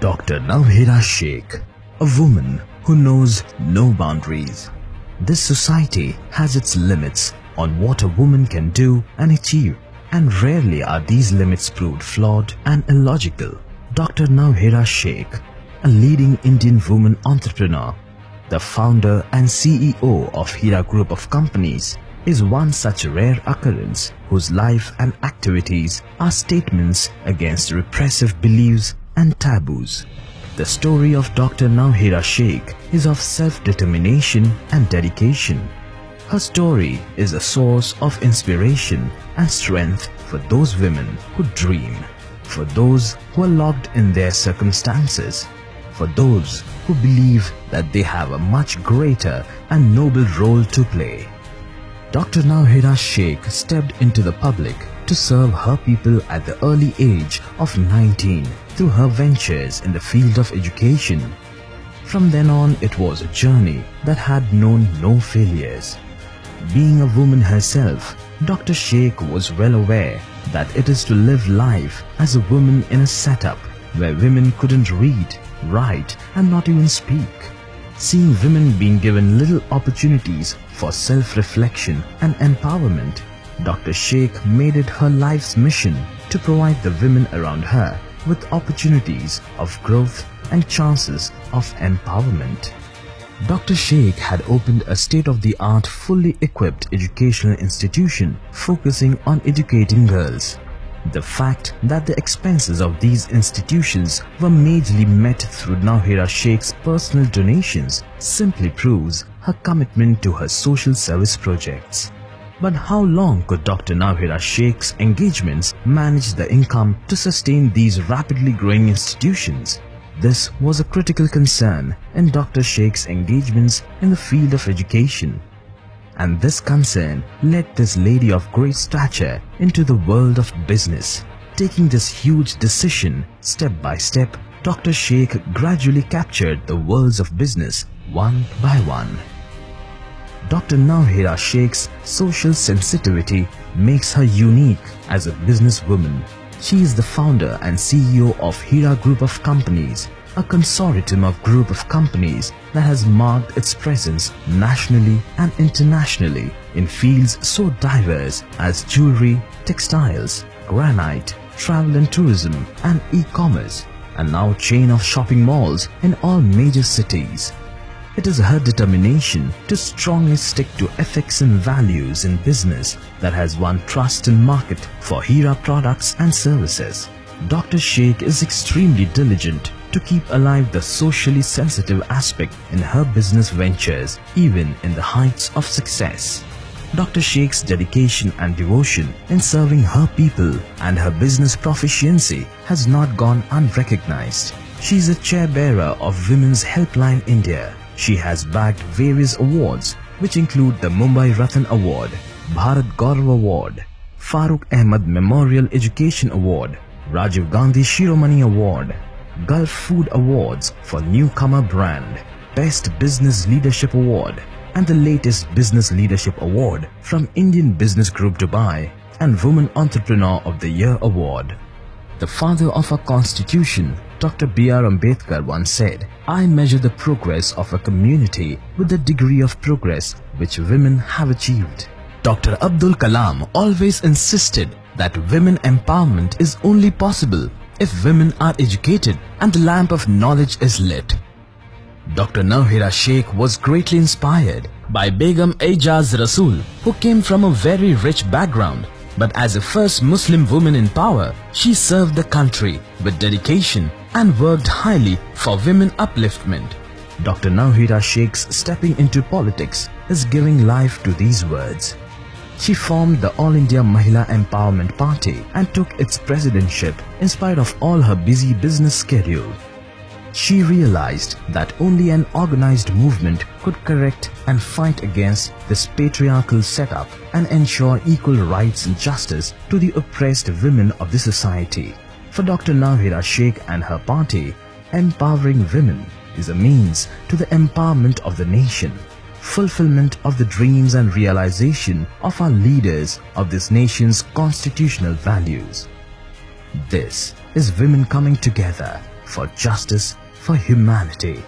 Dr. Nowhira Shekh, a woman who knows no boundaries. This society has its limits on what a woman can do and achieve, and rarely are these limits proved flawed and illogical. Dr. Nowhira Shekh, a leading Indian woman entrepreneur, the founder and CEO of Hira Group of Companies, is one such rare occurrence whose life and activities are statements against repressive beliefs and taboos. The story of Dr. Nowhira Shekh is of self-determination and dedication. Her story is a source of inspiration and strength for those women who dream, for those who are locked in their circumstances, for those who believe that they have a much greater and noble role to play. Dr. Nowhira Shekh stepped into the public to serve her people at the early age of 19 through her ventures in the field of education. From then on, it was a journey that had known no failures. Being a woman herself, Dr. Shekh was well aware that it is to live life as a woman in a setup where women couldn't read, write, and not even speak. Seeing women being given little opportunities for self-reflection and empowerment, Dr. Shekh made it her life's mission to provide the women around her with opportunities of growth and chances of empowerment. Dr. Shekh had opened a state-of-the-art, fully equipped educational institution focusing on educating girls. The fact that the expenses of these institutions were majorly met through Nowhira Shekh's personal donations simply proves her commitment to her social service projects. But how long could Dr. Nowhira Shekh's engagements manage the income to sustain these rapidly growing institutions? This was a critical concern in Dr. Shekh's engagements in the field of education. And this concern led this lady of great stature into the world of business. Taking this huge decision step by step, Dr. Shekh gradually captured the worlds of business one by one. Dr. Nowhira Shekh's social sensitivity makes her unique as a businesswoman. She is the founder and CEO of Hira Group of Companies, a consortium of group of companies that has marked its presence nationally and internationally in fields so diverse as jewelry, textiles, granite, travel and tourism, and e-commerce, and now a chain of shopping malls in all major cities. It is her determination to strongly stick to ethics and values in business that has won trust in market for Hira products and services. Dr. Shekh is extremely diligent to keep alive the socially sensitive aspect in her business ventures, even in the heights of success. Dr. Shekh's dedication and devotion in serving her people and her business proficiency has not gone unrecognized. She is a chair-bearer of Women's Helpline India. She has bagged various awards, which include the Mumbai Rattan Award, Bharat Gaurav Award, Farooq Ahmed Memorial Education Award, Rajiv Gandhi Shiromani Award, Gulf Food Awards for Newcomer Brand, Best Business Leadership Award, and the latest Business Leadership Award from Indian Business Group Dubai, and Woman Entrepreneur of the Year Award. The father of our Constitution, Dr. B.R. Ambedkar, once said, "I measure the progress of a community with the degree of progress which women have achieved." Dr. Abdul Kalam always insisted that women empowerment is only possible if women are educated and the lamp of knowledge is lit. Dr. Nowhira Shekh was greatly inspired by Begum Ejaz Rasool, who came from a very rich background. But as a first Muslim woman in power, she served the country with dedication and worked highly for women upliftment. Dr. Nowhira Shekh's stepping into politics is giving life to these words. She formed the All India Mahila Empowerment Party and took its presidentship in spite of all her busy business schedule. She realized that only an organized movement could correct and fight against this patriarchal setup and ensure equal rights and justice to the oppressed women of the society. For Dr. Nowhira Shekh and her party, empowering women is a means to the empowerment of the nation, fulfillment of the dreams and realization of our leaders of this nation's constitutional values. This is women coming together for justice, for humanity.